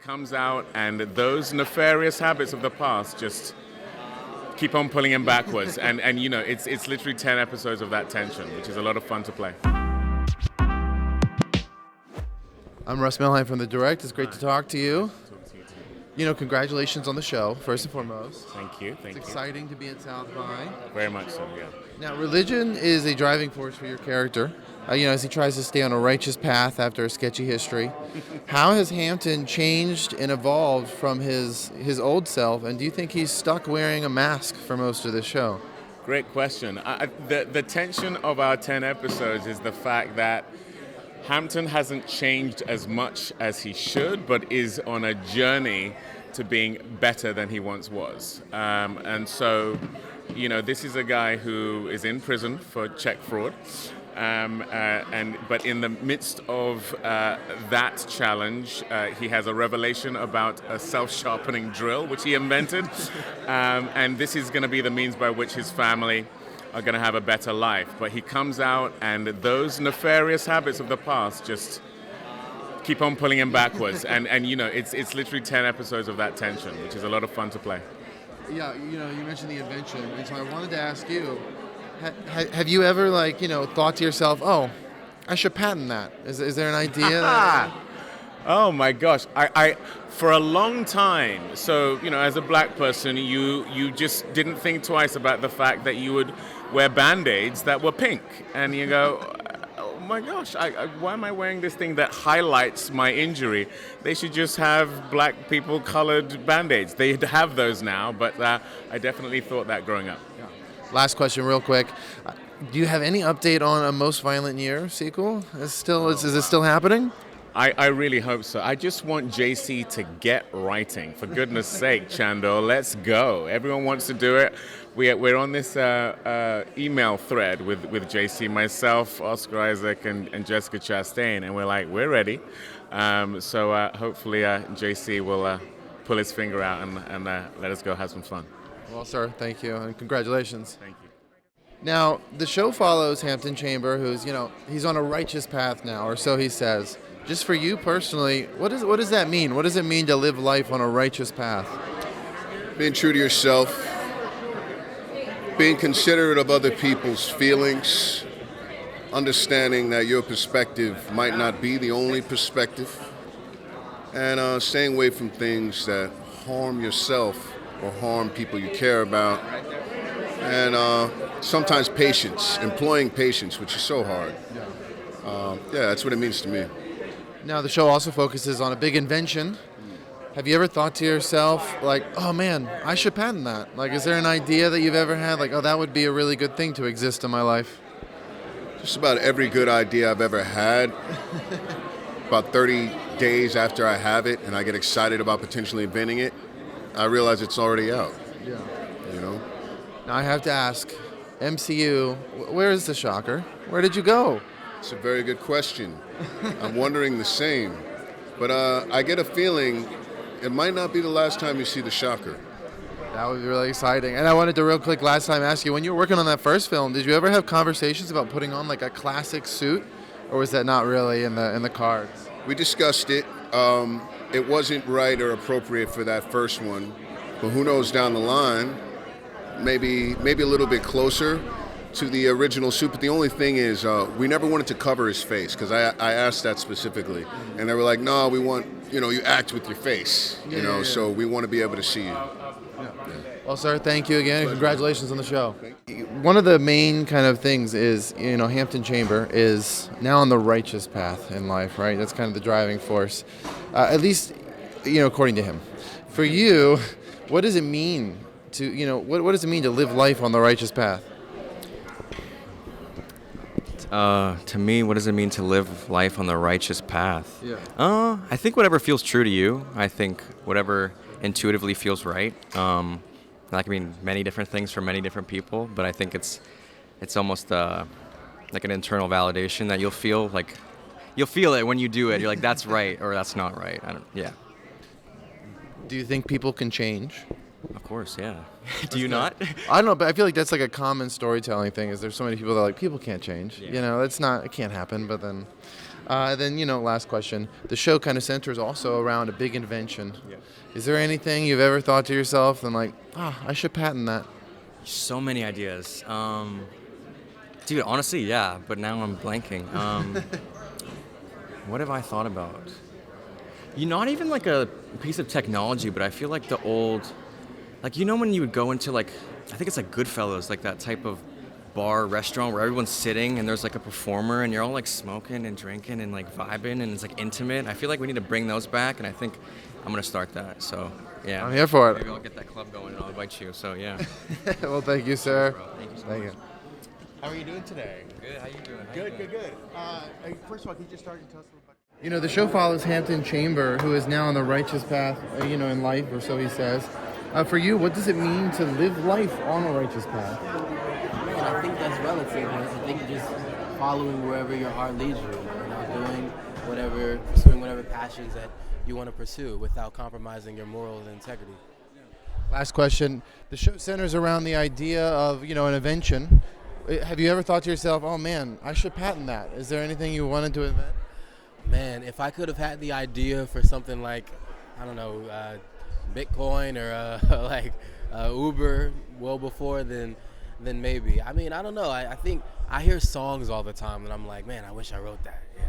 comes out, and those nefarious habits of the past just keep on pulling him backwards. and it's literally 10 episodes of that tension, which is a lot of fun to play. I'm Russ Melheim from The Direct. It's great to talk to you. Congratulations on the show, first and foremost. Thank you. It's exciting to be at South by. Very much so, yeah. Now, religion is a driving force for your character, as he tries to stay on a righteous path after a sketchy history. How has Hampton changed and evolved from his old self, and do you think he's stuck wearing a mask for most of the show? Great question. The tension of our 10 episodes is the fact that Hampton hasn't changed as much as he should, but is on a journey to being better than he once was. And so, this is a guy who is in prison for check fraud. But in the midst of that challenge, he has a revelation about a self-sharpening drill, which he invented. And this is going to be the means by which his family are going to have a better life. But he comes out, and those nefarious habits of the past just keep on pulling him backwards. and it's literally 10 episodes of that tension, which is a lot of fun to play. Yeah, you mentioned the invention, and so I wanted to ask you, have you ever, thought to yourself, oh, I should patent that? Is there an idea? Oh my gosh, I for a long time, so, as a black person, you just didn't think twice about the fact that you would wear Band-Aids that were pink. And you go, oh my gosh, why am I wearing this thing that highlights my injury? They should just have black people colored Band-Aids. They have those now, but I definitely thought that growing up. Yeah. Last question real quick. Do you have any update on a Most Violent Year sequel? Is it still happening? I really hope so. I just want JC to get writing. For goodness sake, Chando, let's go. Everyone wants to do it. We're on this email thread with JC, myself, Oscar Isaac, and Jessica Chastain, and we're ready. So hopefully JC will pull his finger out and let us go have some fun. Well, sir, thank you, and congratulations. Thank you. Now, the show follows Hampton Chamber, who's, he's on a righteous path now, or so he says. Just for you personally, what does that mean? What does it mean to live life on a righteous path? Being true to yourself, being considerate of other people's feelings, understanding that your perspective might not be the only perspective, and staying away from things that harm yourself or harm people you care about, and sometimes patience, employing patience, which is so hard. That's what it means to me. Now, the show also focuses on a big invention. Have you ever thought to yourself, oh man, I should patent that? Is there an idea that you've ever had, oh, that would be a really good thing to exist in my life? Just about every good idea I've ever had, about 30 days after I have it and I get excited about potentially inventing it, I realize it's already out. Yeah. Now I have to ask, MCU, where is the shocker? Where did you go? It's a very good question. I'm wondering the same. But I get a feeling it might not be the last time you see the shocker. That would be really exciting. And I wanted to real quick last time ask you, when you were working on that first film, did you ever have conversations about putting on a classic suit? Or was that not really in the cards? We discussed it. It wasn't right or appropriate for that first one. But who knows down the line, maybe a little bit closer to the original suit. But the only thing is, we never wanted to cover his face, because I asked that specifically. And they were like, no, we want, you act with your face, so we want to be able to see you. Yeah. Well, sir, thank you again. Congratulations on the show. One of the main kind of things is, Hampton Chamber is now on the righteous path in life, right? That's kind of the driving force, at least, according to him. For you, what does it mean to, what does it mean to live life on the righteous path? To me, what does it mean to live life on the righteous path? Yeah. I think whatever feels true to you. I think whatever intuitively feels right. That can mean many different things for many different people, but I think it's almost like an internal validation that you'll feel it when you do it. You're like, that's right or that's not right. Do you think people can change? Of course, yeah. Do you not? I don't know, but I feel like that's a common storytelling thing. Is there's so many people that are like, people can't change. Yeah. It can't happen. But then, Then, last question. The show kind of centers also around a big invention. Yeah. Is there anything you've ever thought to yourself and like, I should patent that? So many ideas. Dude, honestly, yeah, but now I'm blanking. What have I thought about? Not even like a piece of technology, but I feel like the old, when you would go into I think it's like Goodfellas, like that type of bar, restaurant where everyone's sitting and there's like a performer and you're all like smoking and drinking and like vibing and it's like intimate. I feel like we need to bring those back, and I think I'm gonna start that. So yeah, I'm here for it. Maybe I'll get that club going and I'll invite you. So yeah. Well, thank you, sir. Thank you so Thank much. you. How are you doing today? Good. How you doing? Good. First of all, can you just start and tell us a little about... The show follows Hampton Chamber, who is now on the righteous path, in life, or so he says. For you, what does it mean to live life on a righteous path? I think that's relative. I think just following wherever your heart leads you, doing whatever, pursuing whatever passions that you want to pursue without compromising your morals and integrity. Last question. The show centers around the idea of, an invention. Have you ever thought to yourself, oh man, I should patent that? Is there anything you wanted to invent? Man, if I could have had the idea for something like, I don't know, Bitcoin or Uber well before, then maybe. I mean, I don't know. I think I hear songs all the time and I'm like, man, I wish I wrote that. Yeah.